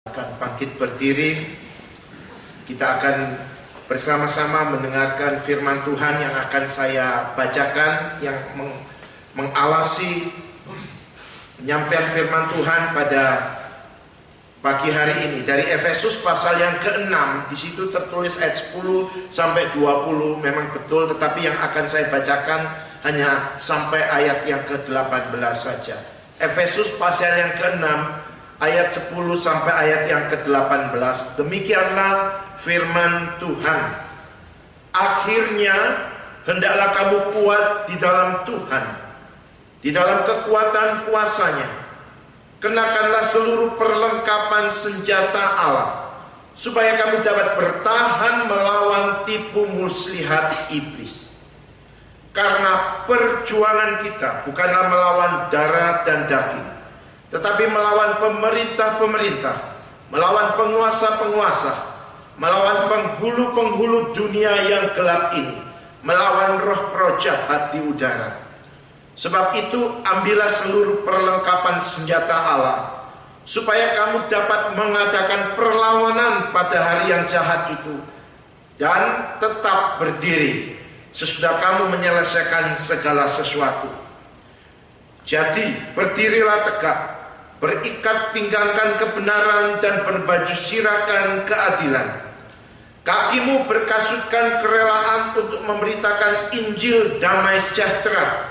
Akan bangkit berdiri, kita akan bersama-sama mendengarkan firman Tuhan yang akan saya bacakan, yang mengalasi penyampaian firman Tuhan pada pagi hari ini dari Efesus pasal yang ke-6. Di situ tertulis ayat 10 sampai 20 memang betul, tetapi yang akan saya bacakan hanya sampai ayat yang ke-18 saja. Efesus pasal yang ke-6 ayat 10 sampai ayat yang ke-18. Demikianlah firman Tuhan. Akhirnya hendaklah kamu kuat di dalam Tuhan, di dalam kekuatan kuasa-Nya. Kenakanlah seluruh perlengkapan senjata Allah, supaya kamu dapat bertahan melawan tipu muslihat iblis. Karena perjuangan kita bukanlah melawan darah dan daging, tetapi melawan pemerintah-pemerintah, melawan penguasa-penguasa, melawan penghulu-penghulu dunia yang gelap ini, melawan roh-roh jahat di udara. Sebab itu ambillah seluruh perlengkapan senjata Allah, supaya kamu dapat mengadakan perlawanan pada hari yang jahat itu, dan tetap berdiri sesudah kamu menyelesaikan segala sesuatu. Jadi berdirilah tegak, berikat pinggangkan kebenaran dan berbaju sirakan keadilan. Kakimu berkasutkan kerelaan untuk memberitakan Injil damai sejahtera.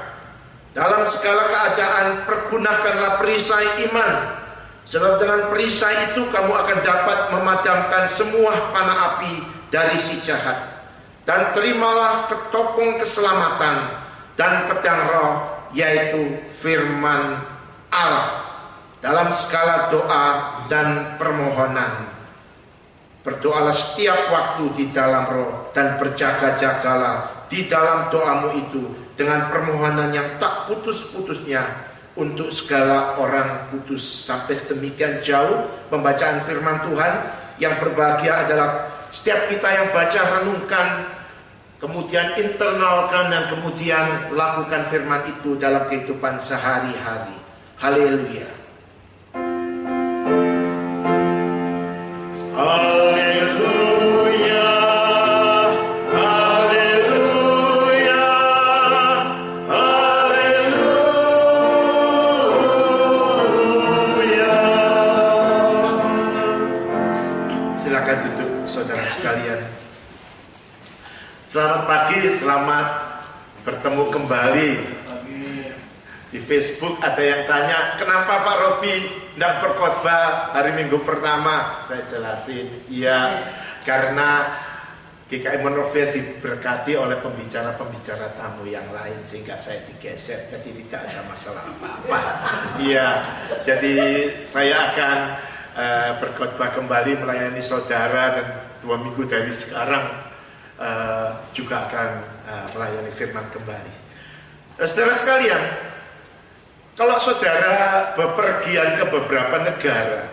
Dalam segala keadaan pergunakanlah perisai iman, sebab dengan perisai itu kamu akan dapat memadamkan semua panah api dari si jahat. Dan terimalah ketopong keselamatan dan pedang roh, yaitu firman Allah. Dalam segala doa dan permohonan, berdoalah setiap waktu di dalam roh, dan berjaga-jagalah di dalam doamu itu dengan permohonan yang tak putus-putusnya untuk segala orang kudus. Sampai sedemikian jauh pembacaan firman Tuhan. Yang berbahagia adalah setiap kita yang baca, renungkan, kemudian internalkan, dan kemudian lakukan firman itu dalam kehidupan sehari-hari. Haleluya. Haleluya. Haleluya. Haleluya. Silakan duduk saudara sekalian. Selamat pagi, selamat bertemu kembali. Di Facebook ada yang tanya, kenapa Pak Robi tidak berkhotbah hari Minggu pertama? Saya jelasin, iya, karena GKI Monrovia diberkati oleh pembicara-pembicara tamu yang lain, sehingga saya digeser, jadi tidak ada masalah apa-apa. Iya, jadi saya akan berkhotbah kembali melayani saudara, dan 2 minggu dari sekarang juga akan melayani firman kembali. Saudara sekalian, kalau saudara bepergian ke beberapa negara,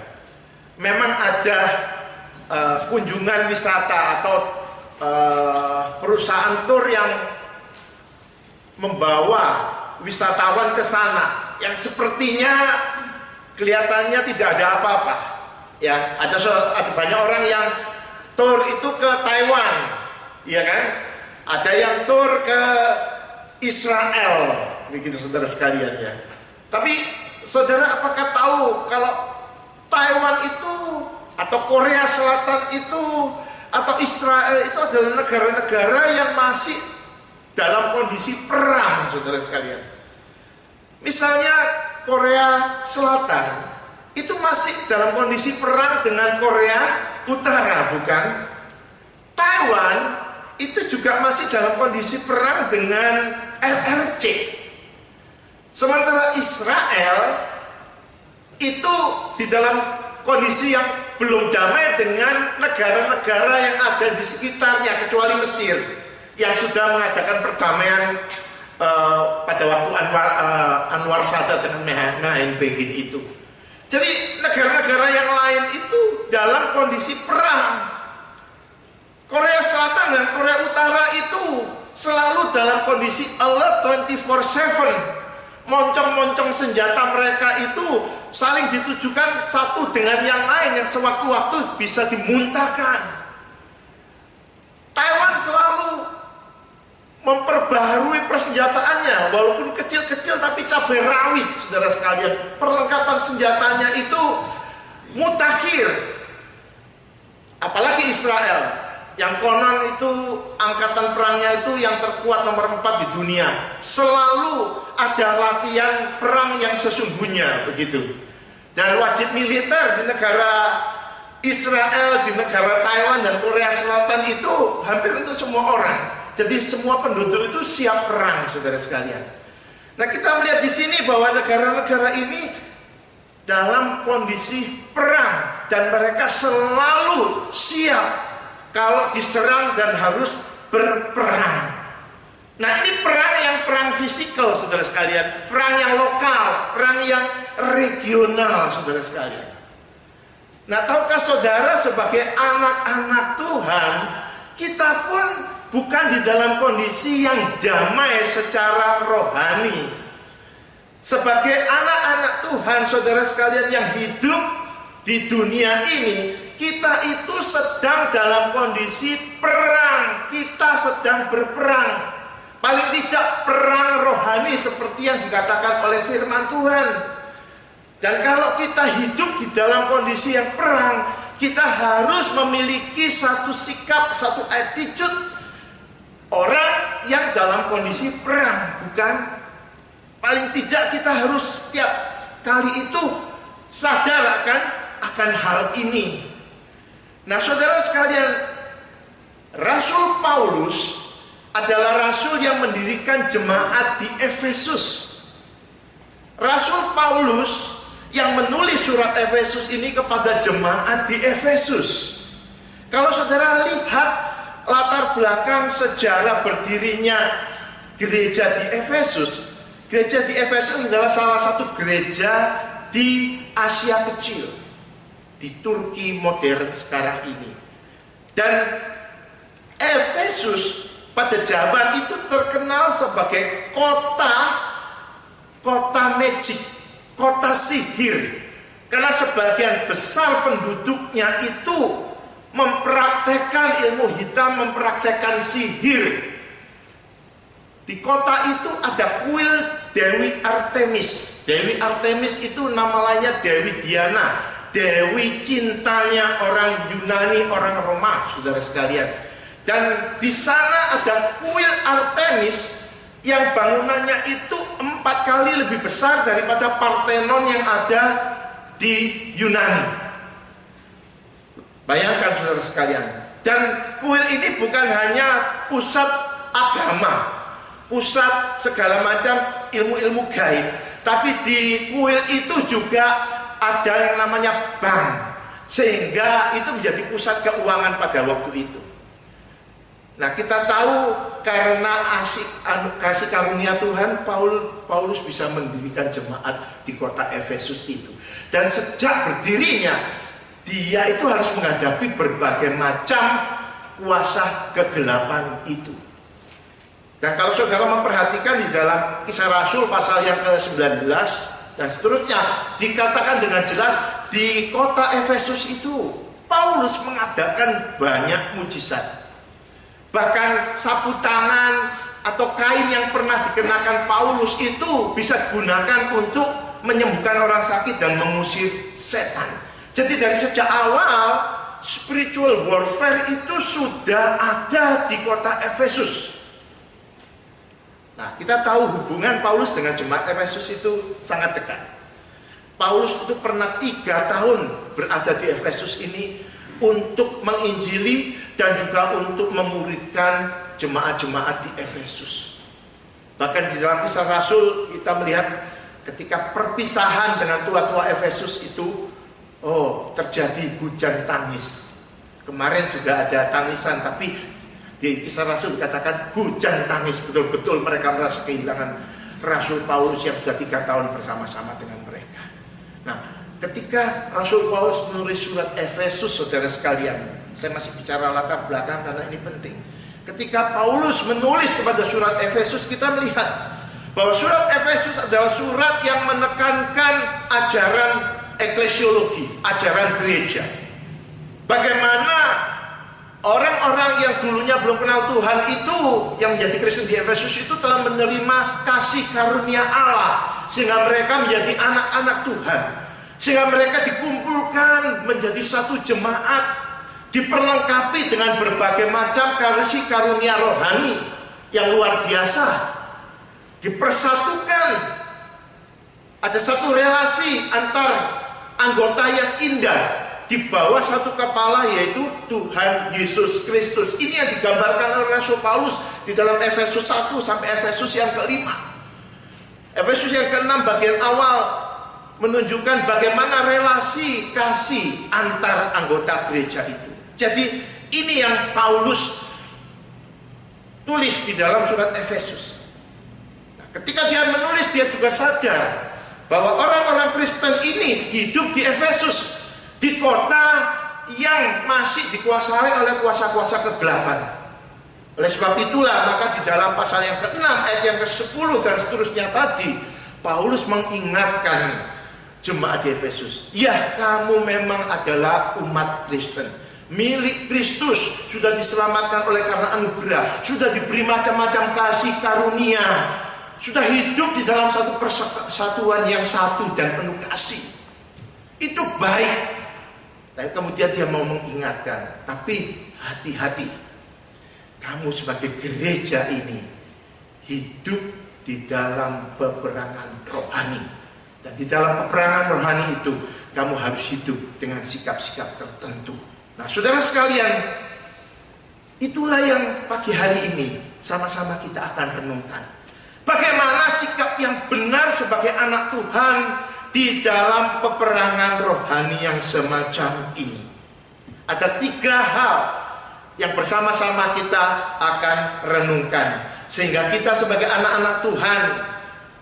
memang ada kunjungan wisata atau perusahaan tur yang membawa wisatawan ke sana, yang sepertinya kelihatannya tidak ada apa-apa. Ya, ada banyak orang yang tur itu ke Taiwan, ya kan? Ada yang tur ke Israel, begitu saudara sekalian ya. Tapi saudara apakah tahu kalau Taiwan itu, atau Korea Selatan itu, atau Israel itu adalah negara-negara yang masih dalam kondisi perang, saudara sekalian. Misalnya Korea Selatan itu masih dalam kondisi perang dengan Korea Utara, bukan? Taiwan itu juga masih dalam kondisi perang dengan LRC. Sementara Israel itu di dalam kondisi yang belum damai dengan negara-negara yang ada di sekitarnya, kecuali Mesir yang sudah mengadakan perdamaian pada waktu Anwar Sadat dengan Menachem Begin itu. Jadi negara-negara yang lain itu dalam kondisi perang. Korea Selatan dan Korea Utara itu selalu dalam kondisi alert 24/7. Moncong-moncong senjata mereka itu saling ditujukan satu dengan yang lain yang sewaktu-waktu bisa dimuntahkan. Taiwan selalu memperbaharui persenjataannya, walaupun kecil-kecil tapi cabai rawit, saudara sekalian. Perlengkapan senjatanya itu mutakhir. Apalagi Israel, yang konon itu angkatan perangnya itu yang terkuat nomor 4 di dunia. Selalu ada latihan perang yang sesungguhnya, begitu. Dan wajib militer di negara Israel, di negara Taiwan dan Korea Selatan itu hampir untuk semua orang. Jadi semua penduduk itu siap perang, saudara sekalian. Nah, kita melihat di sini bahwa negara-negara ini dalam kondisi perang dan mereka selalu siap kalau diserang dan harus berperang. Nah, ini perang fisikal, saudara sekalian. Perang yang lokal, perang yang regional, saudara sekalian. Nah, tahukah saudara, sebagai anak-anak Tuhan, kita pun bukan di dalam kondisi yang damai secara rohani. Sebagai anak-anak Tuhan, saudara sekalian yang hidup di dunia ini, kita itu sedang dalam kondisi perang. Kita sedang berperang. Paling tidak perang rohani seperti yang dikatakan oleh firman Tuhan. Dan kalau kita hidup di dalam kondisi yang perang, kita harus memiliki satu sikap, satu attitude orang yang dalam kondisi perang, bukan? Paling tidak kita harus setiap kali itu sadar akan hal ini. Nah, saudara sekalian, Rasul Paulus adalah rasul yang mendirikan jemaat di Efesus. Rasul Paulus yang menulis surat Efesus ini kepada jemaat di Efesus. Kalau saudara lihat latar belakang sejarah berdirinya gereja di Efesus, gereja di Efesus adalah salah satu gereja di Asia Kecil, di Turki modern sekarang ini. Dan Efesus pada zaman itu terkenal sebagai kota magic, kota sihir. Karena sebagian besar penduduknya itu mempraktekkan ilmu hitam, mempraktekkan sihir. Di kota itu ada kuil Dewi Artemis. Dewi Artemis itu nama lainnya Dewi Diana, Dewi cintanya orang Yunani, orang Roma, saudara sekalian. Dan di sana ada kuil Artemis yang bangunannya itu 4 kali lebih besar daripada Parthenon yang ada di Yunani. Bayangkan, saudara sekalian. Dan kuil ini bukan hanya pusat agama, pusat segala macam ilmu-ilmu gaib, tapi di kuil itu juga ada yang namanya bank, sehingga itu menjadi pusat keuangan pada waktu itu. Nah, kita tahu karena kasih karunia Tuhan, Paulus bisa mendirikan jemaat di kota Efesus itu. Dan sejak berdirinya, dia itu harus menghadapi berbagai macam kuasa kegelapan itu. Dan kalau saudara memperhatikan di dalam Kisah Rasul pasal yang ke-19 dan seterusnya, dikatakan dengan jelas di kota Efesus itu Paulus mengadakan banyak mujizat. Bahkan sapu tangan atau kain yang pernah dikenakan Paulus itu bisa digunakan untuk menyembuhkan orang sakit dan mengusir setan. Jadi dari sejak awal spiritual warfare itu sudah ada di kota Efesus. Nah, kita tahu hubungan Paulus dengan jemaat Efesus itu sangat dekat. Paulus itu pernah 3 tahun berada di Efesus ini untuk menginjili dan juga untuk memuridkan jemaat-jemaat di Efesus. Bahkan di dalam Kisah Rasul kita melihat ketika perpisahan dengan tua-tua Efesus itu, terjadi hujan tangis. Kemarin juga ada tangisan, tapi di Kisah Rasul dikatakan hujan tangis. Betul-betul mereka merasa kehilangan Rasul Paulus yang sudah 3 tahun bersama-sama dengan mereka. Nah, ketika Rasul Paulus menulis surat Efesus, saudara sekalian, saya masih bicara latar belakang karena ini penting. Ketika Paulus menulis kepada surat Efesus, kita melihat bahwa surat Efesus adalah surat yang menekankan ajaran eklesiologi, ajaran gereja. Bagaimana orang-orang yang dulunya belum kenal Tuhan itu, yang menjadi Kristen di Efesus itu telah menerima kasih karunia Allah, sehingga mereka menjadi anak-anak Tuhan, sehingga mereka dikumpulkan menjadi satu jemaat, diperlengkapi dengan berbagai macam kasih karunia rohani yang luar biasa, dipersatukan. Ada satu relasi antar anggota yang indah di bawah satu kepala, yaitu Tuhan Yesus Kristus. Ini yang digambarkan oleh Rasul Paulus di dalam Efesus 1 sampai Efesus yang ke-5. Efesus yang ke-6 bagian awal menunjukkan bagaimana relasi kasih antar anggota gereja itu. Jadi ini yang Paulus tulis di dalam surat Efesus. Nah, ketika dia menulis, dia juga sadar bahwa orang-orang Kristen ini hidup di Efesus, di kota yang masih dikuasai oleh kuasa-kuasa kegelapan. Oleh sebab itulah, maka di dalam pasal yang ke-6 ayat yang ke-10 dan seterusnya tadi, Paulus mengingatkan jemaat di Efesus, ya, kamu memang adalah umat Kristen, milik Kristus, sudah diselamatkan oleh karena anugerah, sudah diberi macam-macam kasih karunia, sudah hidup di dalam satu persatuan yang satu dan penuh kasih. Itu baik. Tapi kemudian dia mau mengingatkan, tapi hati-hati, kamu sebagai gereja ini hidup di dalam peperangan rohani. Dan di dalam peperangan rohani itu, kamu harus hidup dengan sikap-sikap tertentu. Nah, saudara sekalian, itulah yang pagi hari ini sama-sama kita akan renungkan. Bagaimana sikap yang benar sebagai anak Tuhan di dalam peperangan rohani yang semacam ini. Ada 3 hal yang bersama-sama kita akan renungkan, sehingga kita sebagai anak-anak Tuhan,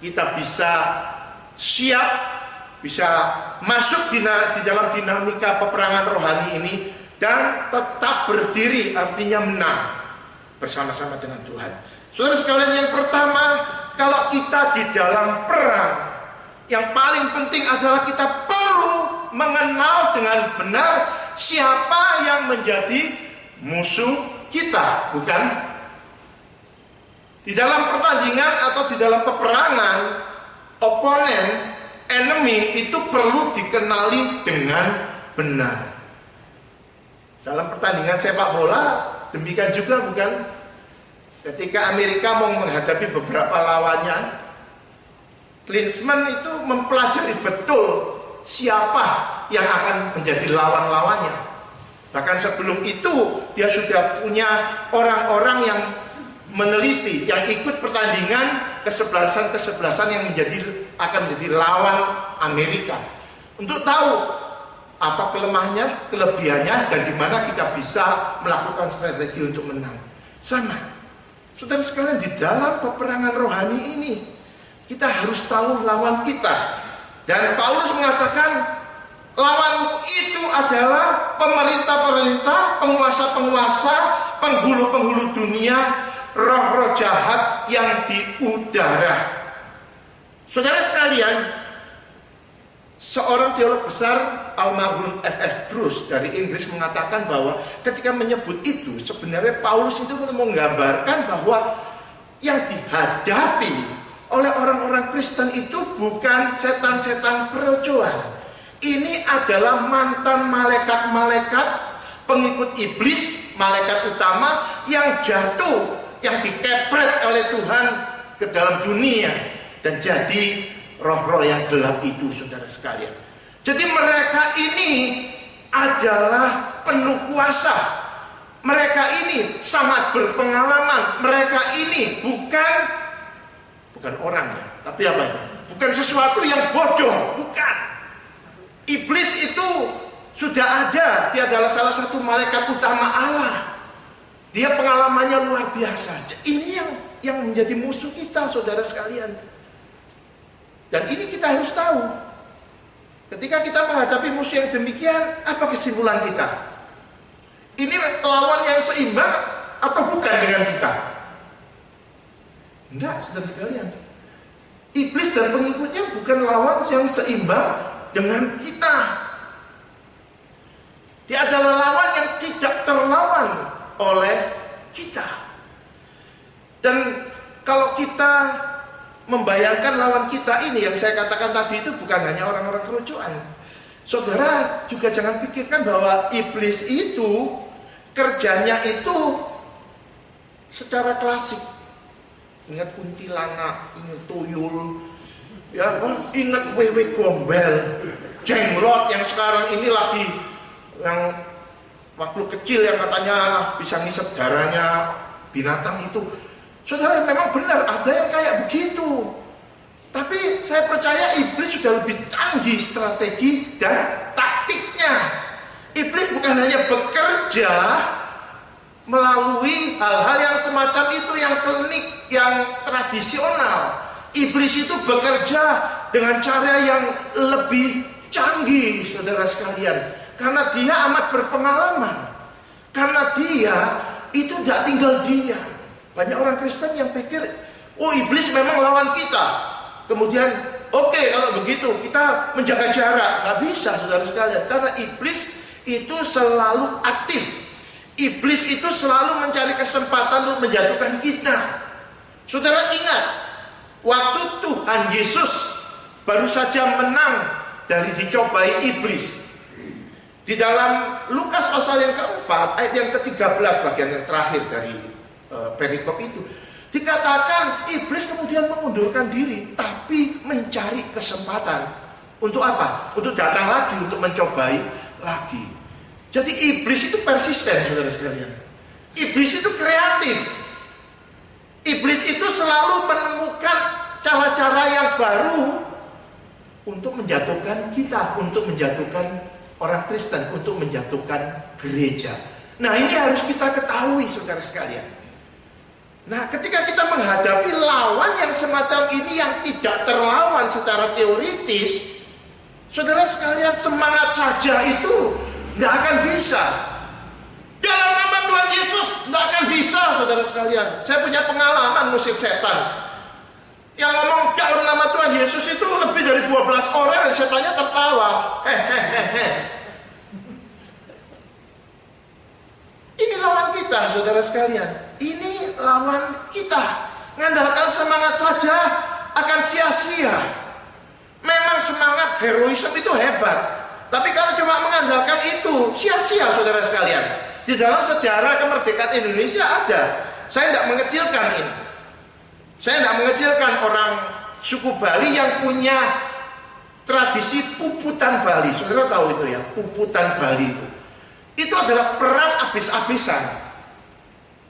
kita bisa siap, bisa masuk di dalam dinamika peperangan rohani ini, dan tetap berdiri, artinya menang bersama-sama dengan Tuhan. Saudara sekalian, yang pertama, kalau kita di dalam perang, yang paling penting adalah kita perlu mengenal dengan benar siapa yang menjadi musuh kita, bukan? Di dalam pertandingan atau di dalam peperangan, oponen, enemy itu perlu dikenali dengan benar. Dalam pertandingan sepak bola, demikian juga, bukan? Ketika Amerika mau menghadapi beberapa lawannya, Klinsmann itu mempelajari betul siapa yang akan menjadi lawan-lawannya. Bahkan sebelum itu dia sudah punya orang-orang yang meneliti, yang ikut pertandingan kesebelasan yang akan menjadi lawan Amerika, untuk tahu apa kelemahannya, kelebihannya, dan di mana kita bisa melakukan strategi untuk menang. Sama, saudara sekalian, di dalam peperangan rohani ini kita harus tahu lawan kita. Dan Paulus mengatakan, lawanmu itu adalah pemerintah-pemerintah, penguasa-penguasa, penghulu-penghulu dunia, roh-roh jahat yang di udara. Saudara sekalian, seorang teolog besar, almarhum F.F. Bruce dari Inggris, mengatakan bahwa ketika menyebut itu, sebenarnya Paulus itu menggambarkan bahwa yang dihadapi oleh orang-orang Kristen itu bukan setan-setan kerocoan. Ini adalah mantan malaikat-malaikat, pengikut iblis, malaikat utama yang jatuh, yang dikepret oleh Tuhan ke dalam dunia dan jadi roh-roh yang gelap itu, saudara sekalian. Jadi mereka ini adalah penuh kuasa. Mereka ini sangat berpengalaman. Mereka ini bukan orang ya, tapi apa itu? Bukan sesuatu yang bodoh, bukan. Iblis itu sudah ada, dia adalah salah satu malaikat utama Allah. Dia pengalamannya luar biasa. Ini yang menjadi musuh kita, saudara sekalian. Dan ini kita harus tahu. Ketika kita menghadapi musuh yang demikian, apa kesimpulan kita? Ini lawan yang seimbang atau bukan dengan kita? Enggak, saudara sekalian. Iblis dan pengikutnya bukan lawan yang seimbang dengan kita. Dia adalah lawan yang tidak terlawan oleh kita. Dan kalau kita membayangkan lawan kita ini, yang saya katakan tadi itu bukan hanya orang-orang kerucuan. Saudara juga jangan pikirkan bahwa iblis itu kerjanya itu secara klasik. Ingat kuntilanak, ingat tuyul, ya, ingat wewe gombel, jenglot yang sekarang ini lagi, yang waktu kecil yang katanya bisa ngisep darahnya binatang itu. Saudara, memang benar ada yang kayak begitu. Tapi saya percaya iblis sudah lebih canggih strategi dan taktiknya. Iblis bukan hanya bekerja melalui hal-hal yang semacam itu, yang klinik, yang tradisional. Iblis itu bekerja dengan cara yang lebih canggih, saudara sekalian. Karena dia amat berpengalaman. Karena dia itu tidak tinggal diam. Banyak orang Kristen yang pikir, oh iblis memang lawan kita. Kemudian, oke, kalau begitu kita menjaga jarak. Gak bisa, saudara sekalian. Karena iblis itu selalu aktif. Iblis itu selalu mencari kesempatan untuk menjatuhkan kita. Saudara ingat, waktu Tuhan Yesus baru saja menang dari dicobai iblis. Di dalam Lukas pasal yang keempat, ayat yang ke-13, bagian yang terakhir dari perikop itu, dikatakan iblis kemudian mengundurkan diri, tapi mencari kesempatan. Untuk apa? Untuk datang lagi, untuk mencobai lagi. Jadi iblis itu persisten, saudara sekalian. Iblis itu kreatif. Iblis itu selalu menemukan cara-cara yang baru untuk menjatuhkan kita, untuk menjatuhkan orang Kristen, untuk menjatuhkan gereja. Nah, ini harus kita ketahui, saudara sekalian. Nah, ketika kita menghadapi lawan yang semacam ini yang tidak terlawan secara teoritis, saudara sekalian, semangat saja itu tidak akan bisa. Dalam nama Tuhan Yesus tidak akan bisa, saudara sekalian. Saya punya pengalaman musik setan. Yang ngomong dalam nama Tuhan Yesus itu lebih dari 12 orang, dan setannya tertawa. Ini lawan kita, saudara sekalian. Ini lawan kita. Ngandalkan semangat saja akan sia-sia. Memang semangat heroisme itu hebat. Tapi kalau cuma mengandalkan itu, sia-sia, saudara sekalian. Di dalam sejarah kemerdekaan Indonesia ada. Saya tidak mengecilkan ini. Saya tidak mengecilkan orang suku Bali yang punya tradisi puputan Bali. Saudara tahu itu ya, puputan Bali itu. Itu adalah perang habis-habisan.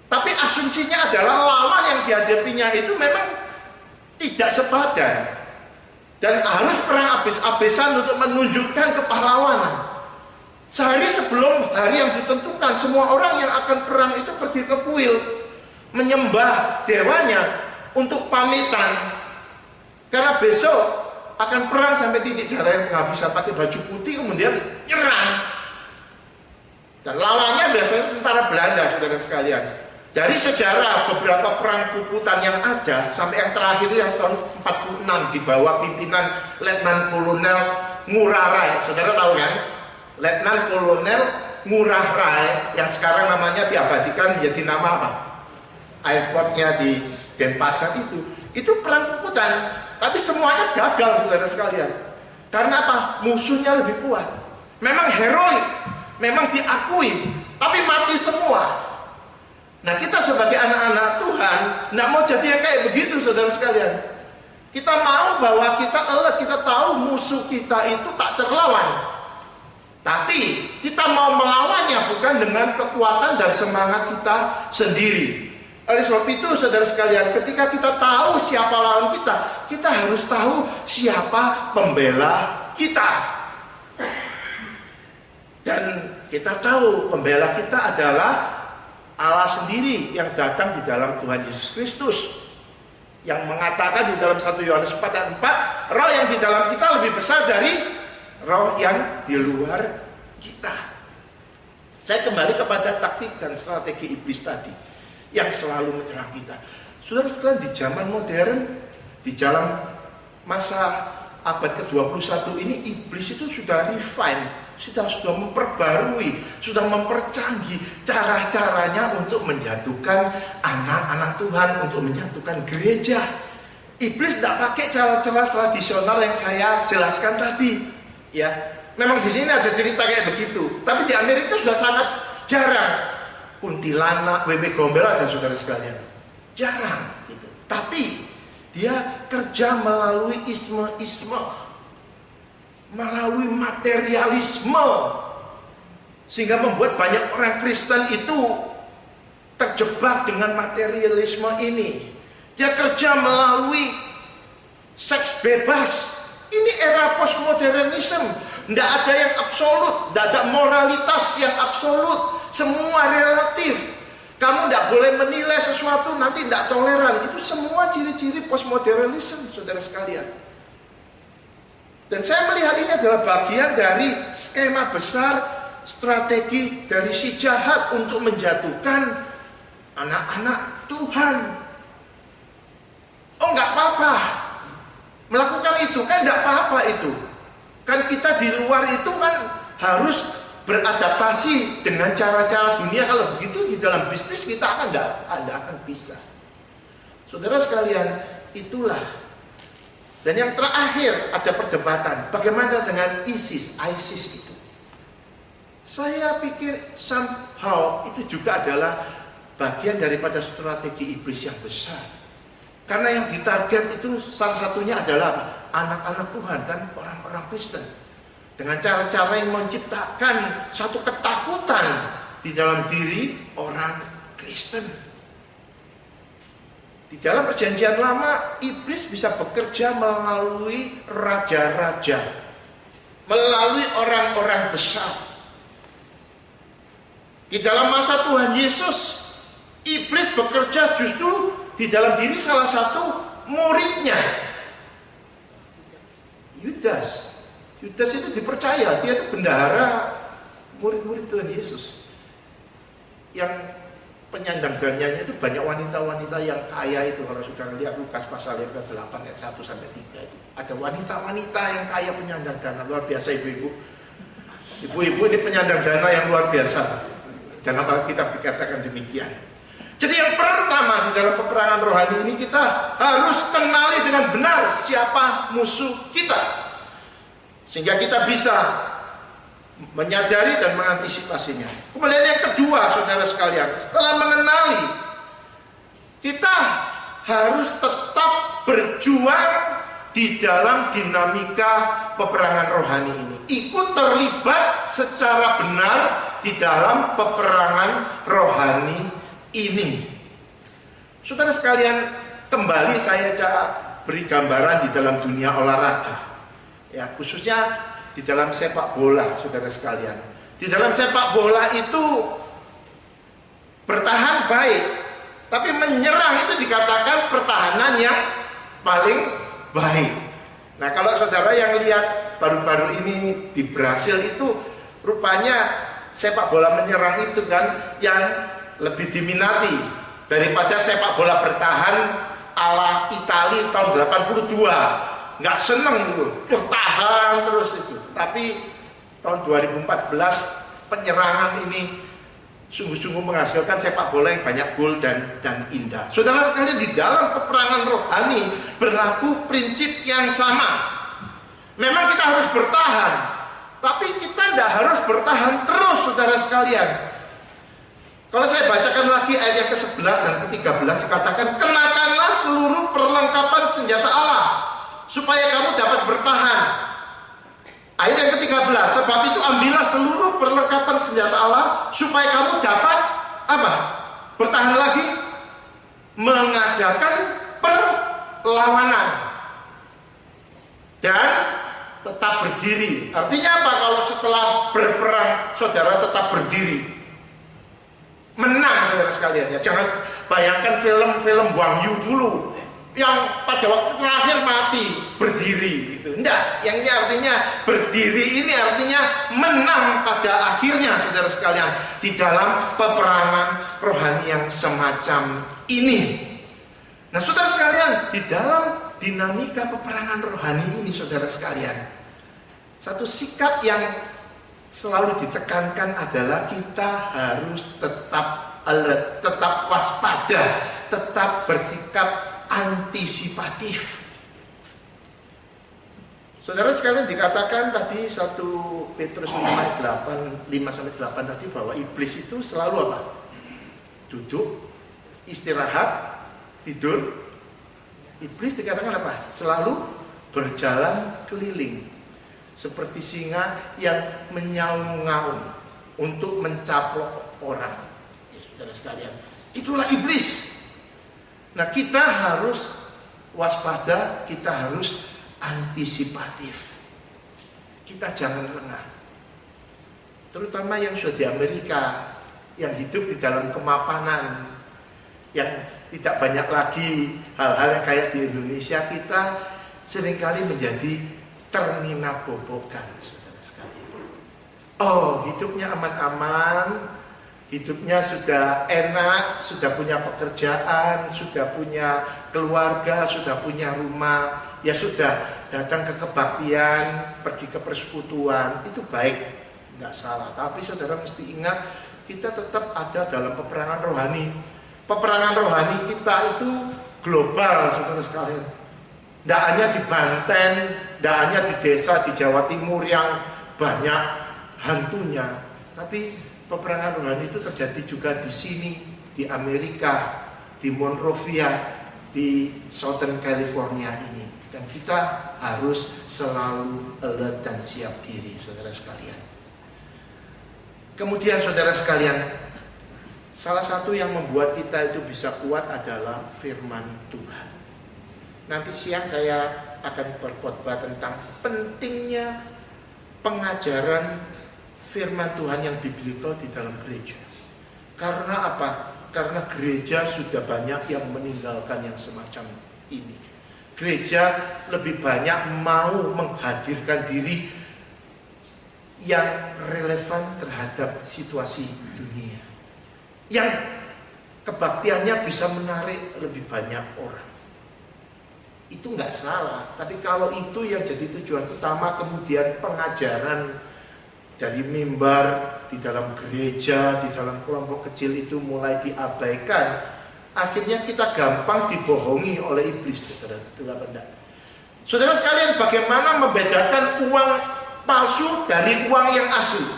Tapi asumsinya adalah lawan yang dihadapinya itu memang tidak sepadan. Dan harus perang habis-habisan untuk menunjukkan kepahlawanan. Sehari sebelum hari yang ditentukan, semua orang yang akan perang itu pergi ke kuil, menyembah dewanya untuk pamitan. Karena besok akan perang sampai titik darah yang penghabisan, pakai baju putih, kemudian nyerang. Dan lawannya biasanya tentara Belanda, saudara sekalian. Dari sejarah beberapa perang puputan yang ada, sampai yang terakhir yang tahun 46 di bawah pimpinan Letnan Kolonel Ngurah Rai. Saudara tahu kan? Letnan Kolonel Ngurah Rai yang sekarang namanya diabadikan menjadi nama apa? Airportnya di Denpasar itu perang puputan. Tapi semuanya gagal, saudara sekalian. Karena apa? Musuhnya lebih kuat. Memang heroik, memang diakui, tapi mati semua. Nah, kita sebagai anak-anak Tuhan tidak mau jadi yang kayak begitu, saudara sekalian. Kita mau bahwa kita tahu musuh kita itu tak terlawan. Tapi kita mau melawannya bukan dengan kekuatan dan semangat kita sendiri. Oleh sebab itu, saudara sekalian, ketika kita tahu siapa lawan kita, kita harus tahu siapa pembela kita. Dan kita tahu pembela kita adalah Allah sendiri yang datang di dalam Tuhan Yesus Kristus, yang mengatakan di dalam 1 Yohanes 4 ayat 4, roh yang di dalam kita lebih besar dari roh yang di luar kita. Saya kembali kepada taktik dan strategi iblis tadi yang selalu menyerang kita. Saudara sekalian, di zaman modern, di dalam masa abad ke-21 ini iblis itu sudah refine, sudah memperbarui, sudah mempercanggih cara-caranya untuk menjatuhkan anak-anak Tuhan, untuk menjatuhkan gereja. Iblis tidak pakai cara-cara tradisional yang saya jelaskan tadi, ya. Memang di sini ada cerita kayak begitu, tapi di Amerika sudah sangat jarang. Kuntilanak, bebek gombel ada, saudara sekalian, jarang gitu. Tapi dia kerja melalui isme-isme, melalui materialisme, sehingga membuat banyak orang Kristen itu terjebak dengan materialisme ini. Dia kerja melalui seks bebas. Ini era postmodernisme. Tidak ada yang absolut, tidak ada moralitas yang absolut. Semua relatif. Kamu tidak boleh menilai sesuatu nanti tidak toleran. Itu semua ciri-ciri postmodernisme, saudara sekalian. Dan saya melihat ini adalah bagian dari skema besar strategi dari si jahat untuk menjatuhkan anak-anak Tuhan. Oh, nggak apa-apa melakukan itu, kan nggak apa-apa itu. Kan kita di luar itu kan harus beradaptasi dengan cara-cara dunia. Kalau begitu di dalam bisnis kita tidak akan bisa. Saudara sekalian, itulah. Dan yang terakhir ada perdebatan, bagaimana dengan ISIS itu. Saya pikir somehow itu juga adalah bagian daripada strategi iblis yang besar. Karena yang ditarget itu salah satunya adalah apa? Anak-anak Tuhan, kan, orang-orang Kristen. Dengan cara-cara yang menciptakan satu ketakutan di dalam diri orang Kristen. Di dalam perjanjian lama, iblis bisa bekerja melalui raja-raja, melalui orang-orang besar. Di dalam masa Tuhan Yesus, iblis bekerja justru di dalam diri salah satu muridnya, Yudas. Yudas itu dipercaya, dia itu bendahara murid-murid Tuhan Yesus. Yang penyandang dananya itu banyak wanita-wanita yang kaya itu. Kalau saudara lihat Lukas pasal yang ke-8 ayat 1 sampai 3 itu. Ada wanita-wanita yang kaya penyandang dana, luar biasa ibu-ibu. Ibu-ibu ini penyandang dana yang luar biasa. Dalam Alkitab dikatakan demikian. Jadi yang pertama di dalam peperangan rohani ini kita harus kenali dengan benar siapa musuh kita. Sehingga kita bisa menyadari dan mengantisipasinya. Kemudian yang kedua, saudara sekalian, setelah mengenali, kita harus tetap berjuang di dalam dinamika peperangan rohani ini. Ikut terlibat secara benar di dalam peperangan rohani ini. Saudara sekalian, kembali saya beri gambaran di dalam dunia olahraga. Ya, khususnya di dalam sepak bola, saudara sekalian. Di dalam sepak bola itu bertahan baik, tapi menyerang itu dikatakan pertahanan yang paling baik. Nah, kalau saudara yang lihat baru-baru ini di Brasil itu, rupanya sepak bola menyerang itu kan yang lebih diminati daripada sepak bola bertahan ala Italia tahun 82. Nggak seneng itu, bertahan terus itu. Tapi tahun 2014 penyerangan ini sungguh-sungguh menghasilkan sepak bola yang banyak gol dan indah. Saudara sekalian, di dalam peperangan rohani berlaku prinsip yang sama. Memang kita harus bertahan, tapi kita tidak harus bertahan terus, saudara sekalian. Kalau saya bacakan lagi ayat yang ke-11 dan ke-13 dikatakan, kenakanlah seluruh perlengkapan senjata Allah supaya kamu dapat bertahan. Ayat yang ke-13, sebab itu ambillah seluruh perlengkapan senjata Allah supaya kamu dapat apa? Bertahan lagi, mengadakan perlawanan dan tetap berdiri. Artinya apa? Kalau setelah berperang saudara tetap berdiri, menang, saudara sekalian. Ya, jangan bayangkan film-film Wang Yu dulu yang pada waktu terakhir mati berdiri gitu. Enggak, yang ini artinya berdiri ini artinya menang pada akhirnya, saudara sekalian, di dalam peperangan rohani yang semacam ini. Nah, saudara sekalian, di dalam dinamika peperangan rohani ini, saudara sekalian, satu sikap yang selalu ditekankan adalah kita harus tetap alert, tetap waspada, tetap bersikap antisipatif. Saudara sekalian, dikatakan tadi 1 Petrus 5-8 tadi bahwa iblis itu selalu apa? Duduk, istirahat, tidur. Iblis dikatakan apa? Selalu berjalan keliling seperti singa yang menyaung-ngaung untuk mencaplok orang. Ya, saudara sekalian, itulah iblis. Nah, kita harus waspada, kita harus antisipatif. Kita jangan lengah. Terutama yang sudah di Amerika, yang hidup di dalam kemapanan, yang tidak banyak lagi hal-hal yang kayak di Indonesia, kita seringkali menjadi ternina-bobokan, saudara sekalian. Oh, hidupnya aman-aman, hidupnya sudah enak, sudah punya pekerjaan, sudah punya keluarga, sudah punya rumah, ya sudah datang ke kebaktian, pergi ke persekutuan, itu baik, nggak salah. Tapi saudara mesti ingat, kita tetap ada dalam peperangan rohani. Peperangan rohani kita itu global, saudara sekalian. Tidak hanya di Banten, tidak hanya di desa di Jawa Timur yang banyak hantunya, tapi peperangan rohani itu terjadi juga di sini, di Amerika, di Monrovia, di Southern California ini. Dan kita harus selalu alert dan siap diri, saudara sekalian. Kemudian saudara sekalian, salah satu yang membuat kita itu bisa kuat adalah firman Tuhan. Nanti siang saya akan berkhotbah tentang pentingnya pengajaran firman Tuhan yang biblikal di dalam gereja. Karena apa? Karena gereja sudah banyak yang meninggalkan yang semacam ini. Gereja lebih banyak mau menghadirkan diri yang relevan terhadap situasi dunia, yang kebaktiannya bisa menarik lebih banyak orang. Itu nggak salah, tapi kalau itu yang jadi tujuan utama, kemudian pengajaran dari mimbar di dalam gereja, di dalam kelompok kecil itu mulai diabaikan, akhirnya kita gampang dibohongi oleh iblis, saudara. Betul apa enggak? Saudara sekalian, bagaimana membedakan uang palsu dari uang yang asli?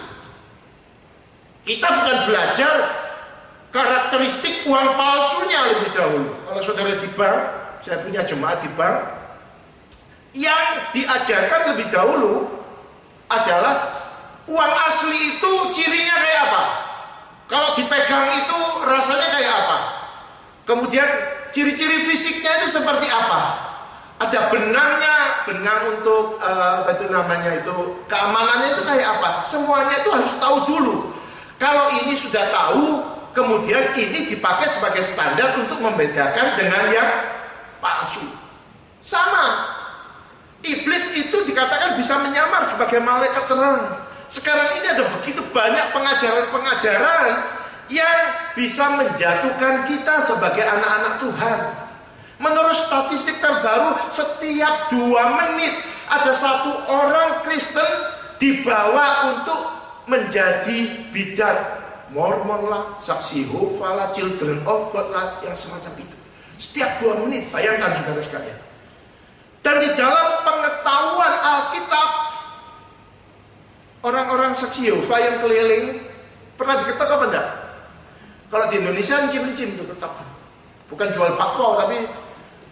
Kita bukan belajar karakteristik uang palsunya lebih dahulu. Kalau saudara di bank, saya punya jemaat di bank, yang diajarkan lebih dahulu adalah uang asli itu cirinya kayak apa? Kalau dipegang itu rasanya kayak apa? Kemudian ciri-ciri fisiknya itu seperti apa? Ada benangnya, benang untuk keamanannya itu kayak apa? Semuanya itu harus tahu dulu. Kalau ini sudah tahu, kemudian ini dipakai sebagai standar untuk membedakan dengan yang palsu. Sama, iblis itu dikatakan bisa menyamar sebagai malaikat terang. Sekarang ini ada begitu banyak pengajaran-pengajaran yang bisa menjatuhkan kita sebagai anak-anak Tuhan. Menurut statistik terbaru, setiap 2 menit ada 1 orang Kristen dibawa untuk menjadi bidan. Mormon lah, Saksi Yehova lah, Children of God lah, yang semacam itu. Setiap 2 menit, bayangkan saudara sekalian. Dan di dalam pengetahuan Alkitab, orang-orang Saksi Yehova yang keliling pernah diketok apa enggak? Kalau di Indonesia encim-encim itu ketakan. Bukan jual bakpo, tapi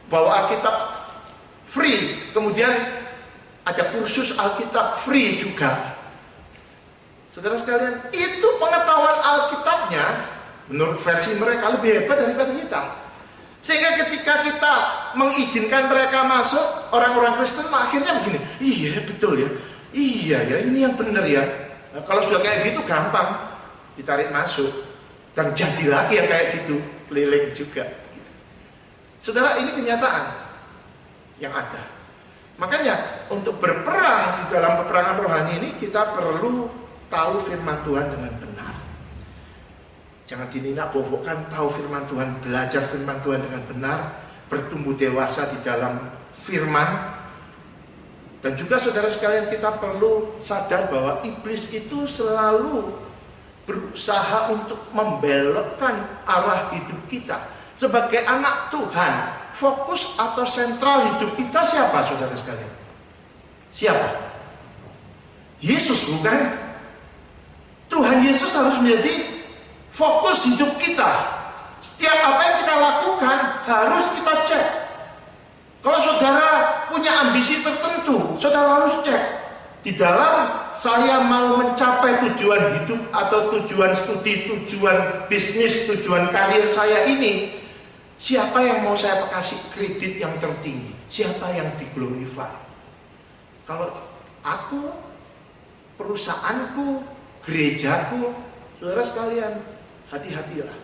bawa Alkitab free. Kemudian ada kursus Alkitab free juga. Saudara sekalian, itu pengetahuan Alkitabnya menurut versi mereka lebih hebat daripada kita. Sehingga ketika kita mengizinkan mereka masuk, orang-orang Kristen akhirnya begini, iya betul ya, iya ya, ini yang benar ya. Nah, kalau sudah kayak gitu gampang ditarik masuk dan jadi lagi yang kayak gitu, keliling juga. Gitu. Saudara, ini kenyataan yang ada. Makanya untuk berperang di dalam peperangan rohani ini kita perlu tahu firman Tuhan dengan benar. Jangan dinina-bobokkan, tahu firman Tuhan, belajar firman Tuhan dengan benar, bertumbuh dewasa di dalam firman. Dan juga saudara sekalian, kita perlu sadar bahwa iblis itu selalu berusaha untuk membelokkan arah hidup kita. Sebagai anak Tuhan, fokus atau sentral hidup kita siapa saudara sekalian? Siapa? Yesus, bukan? Tuhan Yesus harus menjadi fokus hidup kita. Setiap apa yang kita lakukan harus kita cek. Kalau saudara punya ambisi tertentu, saudara harus cek. Di dalam saya mau mencapai tujuan hidup atau tujuan studi, tujuan bisnis, tujuan karir saya ini, siapa yang mau saya kasih kredit yang tertinggi? Siapa yang diglorify? Kalau aku, perusahaanku, gerejaku, saudara sekalian, hati-hatilah.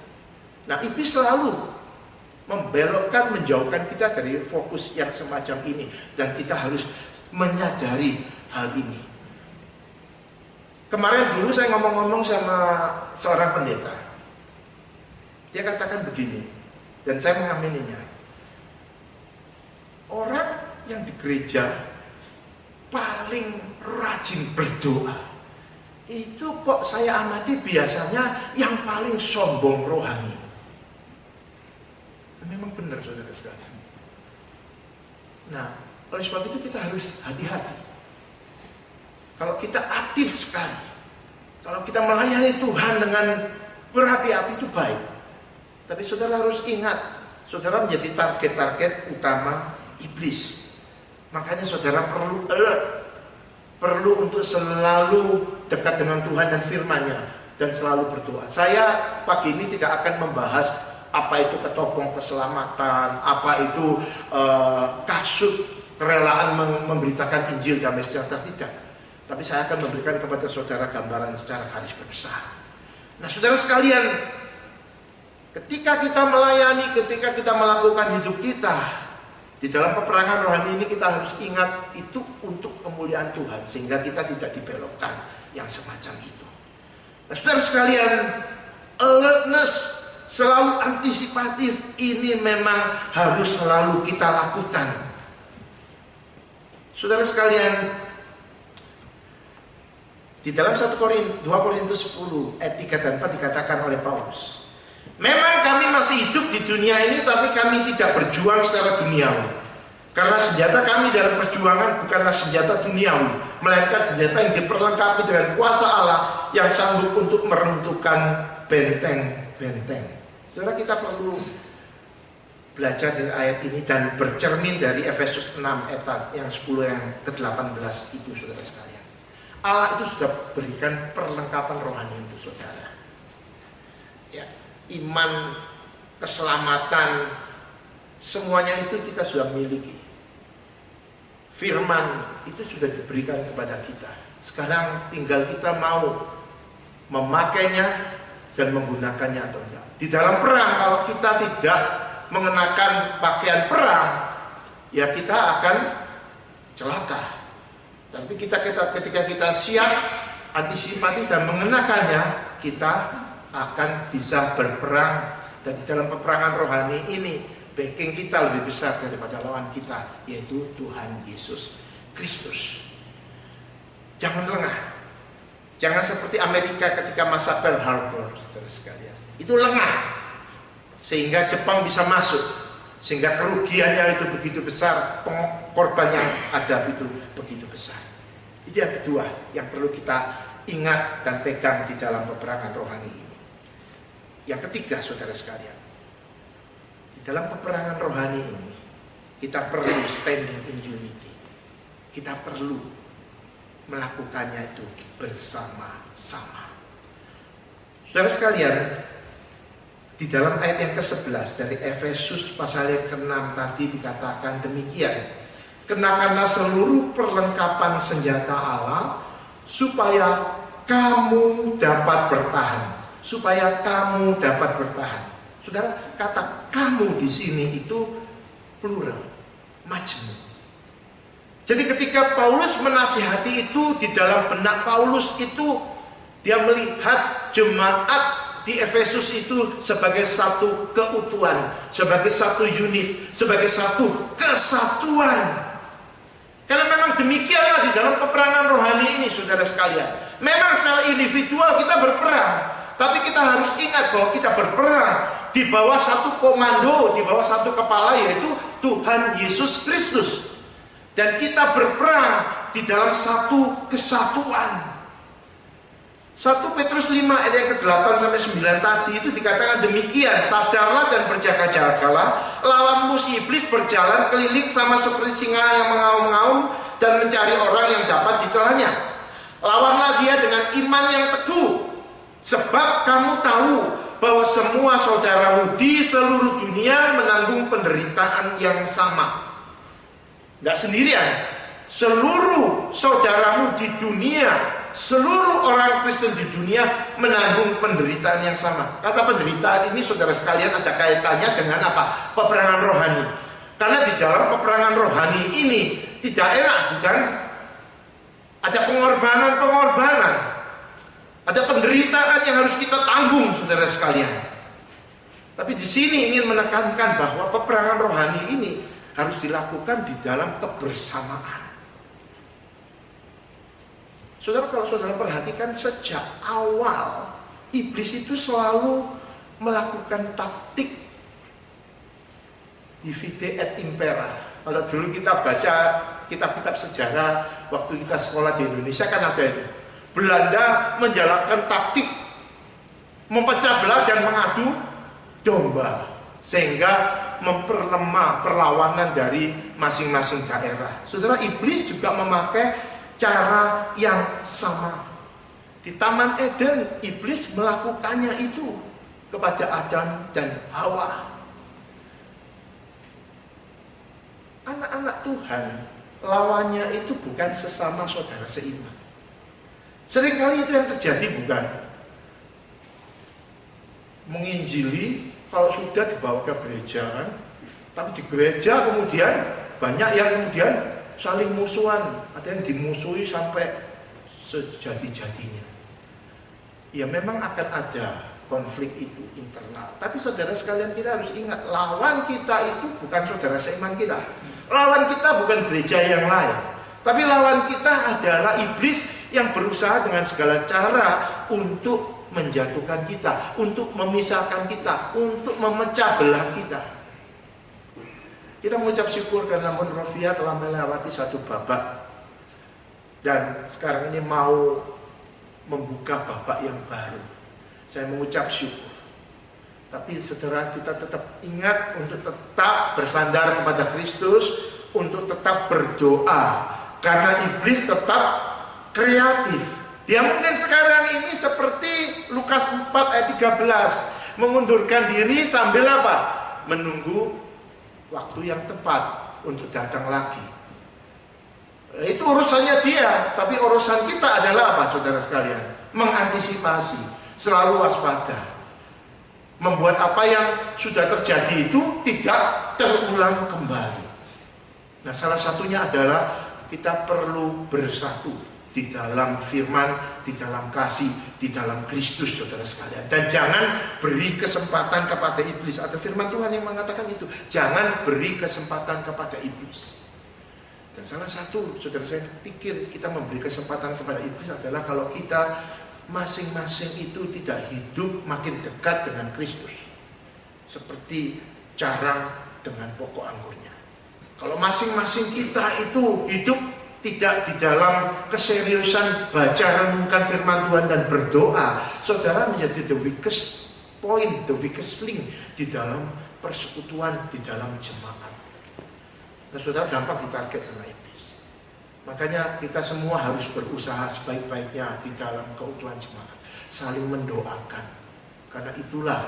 Nah, iblis selalu membelokkan, menjauhkan kita dari fokus yang semacam ini. Dan kita harus menyadari hal ini. Kemarin dulu saya ngomong-ngomong sama seorang pendeta. Dia katakan begini, dan saya mengamininya. Orang yang di gereja paling rajin berdoa, itu kok saya amati biasanya yang paling sombong rohani. Memang benar saudara sekalian. Nah, oleh sebab itu kita harus hati-hati. Kalau kita aktif sekali, kalau kita melayani Tuhan dengan berapi-api itu baik. Tapi saudara harus ingat, saudara menjadi target-target utama iblis. Makanya saudara perlu alert, perlu untuk selalu dekat dengan Tuhan dan firman-Nya, dan selalu berdoa. Saya pagi ini tidak akan membahas apa itu ketopong keselamatan, apa itu kasut kerelaan memberitakan Injil damai sejahtera, tidak. Tapi saya akan memberikan kepada saudara gambaran secara garis besar. Nah, saudara sekalian, ketika kita melayani, ketika kita melakukan hidup kita di dalam peperangan rohani ini, kita harus ingat itu untuk kemuliaan Tuhan, sehingga kita tidak dibelokkan yang semacam itu. Nah, saudara sekalian, alertness, selalu antisipatif, ini memang harus selalu kita lakukan. Saudara sekalian, di dalam 2 Korintus 10 ayat 3 dan 4 dikatakan oleh Paulus, memang kami masih hidup di dunia ini, tapi kami tidak berjuang secara duniawi. Karena senjata kami dalam perjuangan bukanlah senjata duniawi, melainkan senjata yang diperlengkapi dengan kuasa Allah yang sanggup untuk meruntuhkan benteng-benteng. Saudara, kita perlu belajar dari ayat ini dan bercermin dari Efesus 6 ayat yang 10 yang ke-18 itu, saudara sekalian. Allah itu sudah berikan perlengkapan rohani untuk saudara. Ya, iman, keselamatan, semuanya itu kita sudah miliki. Firman itu sudah diberikan kepada kita. Sekarang tinggal kita mau memakainya dan menggunakannya atau enggak. Di dalam perang, kalau kita tidak mengenakan pakaian perang, ya kita akan celaka. Tapi ketika kita siap, antisipatif dan mengenakannya, kita akan bisa berperang. Dan di dalam peperangan rohani ini, backing kita lebih besar daripada lawan kita, yaitu Tuhan Yesus Kristus. Jangan lengah. Jangan seperti Amerika ketika masa Pearl Harbor, saudara sekalian. Itu lengah, sehingga Jepang bisa masuk, sehingga kerugiannya itu begitu besar, korban yang ada itu begitu besar. Itu yang kedua yang perlu kita ingat dan pegang di dalam peperangan rohani ini. Yang ketiga, saudara sekalian, di dalam peperangan rohani ini kita perlu standing in unity. Kita perlu melakukannya itu bersama-sama. Saudara sekalian, di dalam ayat yang ke-11 dari Efesus pasal yang ke-6 tadi dikatakan demikian. Kenakanlah seluruh perlengkapan senjata Allah supaya kamu dapat bertahan. Supaya kamu dapat bertahan. Saudara, kata kamu di sini itu plural, majemuk. Jadi ketika Paulus menasihati itu, di dalam benak Paulus itu dia melihat jemaat di Efesus itu sebagai satu keutuhan, sebagai satu unit, sebagai satu kesatuan. Karena memang demikianlah di dalam peperangan rohani ini, saudara sekalian. Memang secara individual kita berperang, tapi kita harus ingat bahwa kita berperang di bawah satu komando, di bawah satu kepala, yaitu Tuhan Yesus Kristus. Dan kita berperang di dalam satu kesatuan. 1 Petrus 5 ayat yang ke-8 sampai 9 tadi itu dikatakan demikian, sadarlah dan berjaga-jagalah, lawanmu si iblis berjalan keliling sama seperti singa yang mengaum-ngaum dan mencari orang yang dapat ditelannya. Lawanlah dia dengan iman yang teguh, sebab kamu tahu bahwa semua saudaramu di seluruh dunia menanggung penderitaan yang sama. Nggak sendirian, seluruh saudaramu di dunia, seluruh orang Kristen di dunia menanggung penderitaan yang sama. Kata penderitaan ini, saudara sekalian, ada kaitannya dengan apa? Peperangan rohani. Karena di dalam peperangan rohani ini tidak enak, bukan? Ada pengorbanan-pengorbanan, ada penderitaan yang harus kita tanggung, saudara sekalian. Tapi di sini ingin menekankan bahwa peperangan rohani ini harus dilakukan di dalam kebersamaan. Saudara, kalau saudara perhatikan sejak awal, iblis itu selalu melakukan taktik divide et impera. Kalau dulu kita baca kitab-kitab sejarah waktu kita sekolah di Indonesia kan ada itu. Belanda menjalankan taktik memecah belah dan mengadu domba, sehingga memperlemah perlawanan dari masing-masing daerah. Saudara, iblis juga memakai cara yang sama. Di Taman Eden, iblis melakukannya itu kepada Adam dan Hawa. Anak-anak Tuhan, lawannya itu bukan sesama saudara seiman. Seringkali itu yang terjadi, bukan? Menginjili, kalau sudah dibawa ke gereja kan, tapi di gereja kemudian banyak yang kemudian saling musuhan, ada yang dimusuhi sampai sejati-jatinya. Ya memang akan ada konflik itu internal. Tapi saudara sekalian, kita harus ingat, lawan kita itu bukan saudara seiman kita. Lawan kita bukan gereja yang lain. Tapi lawan kita adalah iblis yang berusaha dengan segala cara untuk menjatuhkan kita, untuk memisahkan kita, untuk memecah belah kita. Kita mengucap syukur karena Monrovia telah melewati satu babak, dan sekarang ini mau membuka babak yang baru. Saya mengucap syukur. Tapi saudara, kita tetap ingat untuk tetap bersandar kepada Kristus, untuk tetap berdoa, karena iblis tetap kreatif. Dia mungkin sekarang ini seperti Lukas 4 ayat 13, mengundurkan diri sambil apa? Menunggu waktu yang tepat untuk datang lagi. Itu urusannya dia, tapi urusan kita adalah apa, saudara sekalian? Mengantisipasi, selalu waspada, membuat apa yang sudah terjadi itu tidak terulang kembali. Nah, salah satunya adalah kita perlu bersatu di dalam firman, di dalam kasih, di dalam Kristus, saudara sekalian. Dan jangan beri kesempatan kepada iblis. Ada firman Tuhan yang mengatakan itu, jangan beri kesempatan kepada iblis. Dan salah satu, saudara saya pikir, kita memberi kesempatan kepada iblis adalah kalau kita masing-masing itu tidak hidup makin dekat dengan Kristus, seperti carang dengan pokok anggurnya. Kalau masing-masing kita itu hidup tidak di dalam keseriusan baca renungkan firman Tuhan dan berdoa, saudara menjadi the weakest point, the weakest link di dalam persekutuan, di dalam jemaat. Nah, saudara gampang ditarget sama iblis. Makanya kita semua harus berusaha sebaik-baiknya di dalam keutuhan jemaat, saling mendoakan. Karena itulah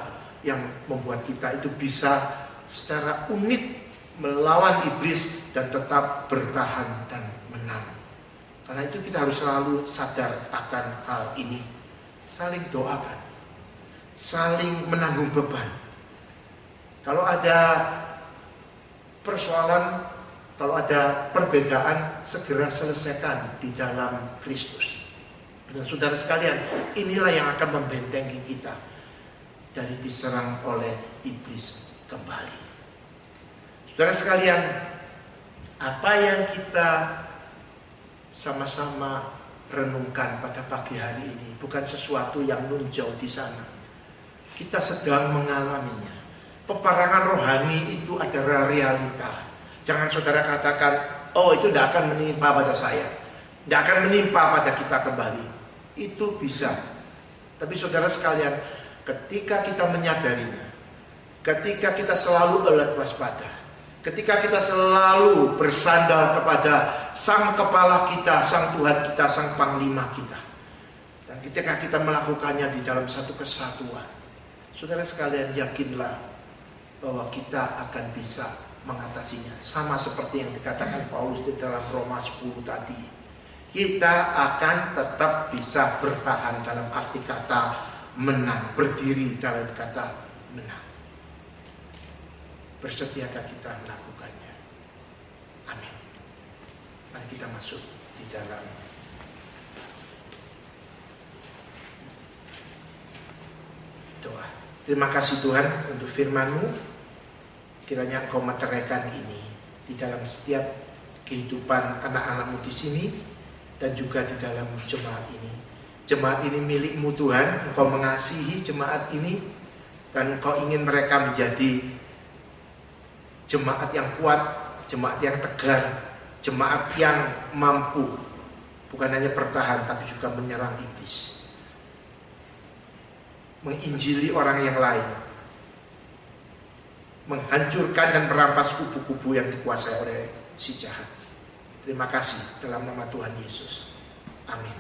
yang membuat kita itu bisa secara unik melawan iblis dan tetap bertahan dan menang. Karena itu kita harus selalu sadar akan hal ini. Saling doakan, saling menanggung beban. Kalau ada persoalan, kalau ada perbedaan, segera selesaikan di dalam Kristus. Dan saudara sekalian, inilah yang akan membentengi kita. dari diserang oleh iblis kembali. Saudara sekalian, apa yang kita sama-sama renungkan pada pagi hari ini bukan sesuatu yang nun jauh di sana. Kita sedang mengalaminya. Peperangan rohani itu adalah realita. Jangan saudara katakan, oh itu tidak akan menimpa pada saya, tidak akan menimpa pada kita kembali. Itu bisa. Tapi saudara sekalian, ketika kita menyadarinya, ketika kita selalu alert waspada, ketika kita selalu bersandar kepada Sang Kepala kita, Sang Tuhan kita, Sang Panglima kita, dan ketika kita melakukannya di dalam satu kesatuan, saudara sekalian, yakinlah bahwa kita akan bisa mengatasinya. Sama seperti yang dikatakan Paulus di dalam Roma 10 tadi. Kita akan tetap bisa bertahan dalam arti kata menang, berdiri dalam kata menang. Bersetiakah kita melakukannya? Amin. Mari kita masuk di dalam doa. Terima kasih Tuhan untuk firman-Mu. Kiranya Engkau meteraikan ini di dalam setiap kehidupan anak-anak-Mu di sini dan juga di dalam jemaat ini. Jemaat ini milik-Mu Tuhan. Engkau mengasihi jemaat ini dan Engkau ingin mereka menjadi jemaat yang kuat, jemaat yang tegar, jemaat yang mampu bukan hanya bertahan tapi juga menyerang iblis, menginjili orang yang lain, menghancurkan dan merampas kubu-kubu yang dikuasai oleh si jahat. Terima kasih dalam nama Tuhan Yesus. Amin.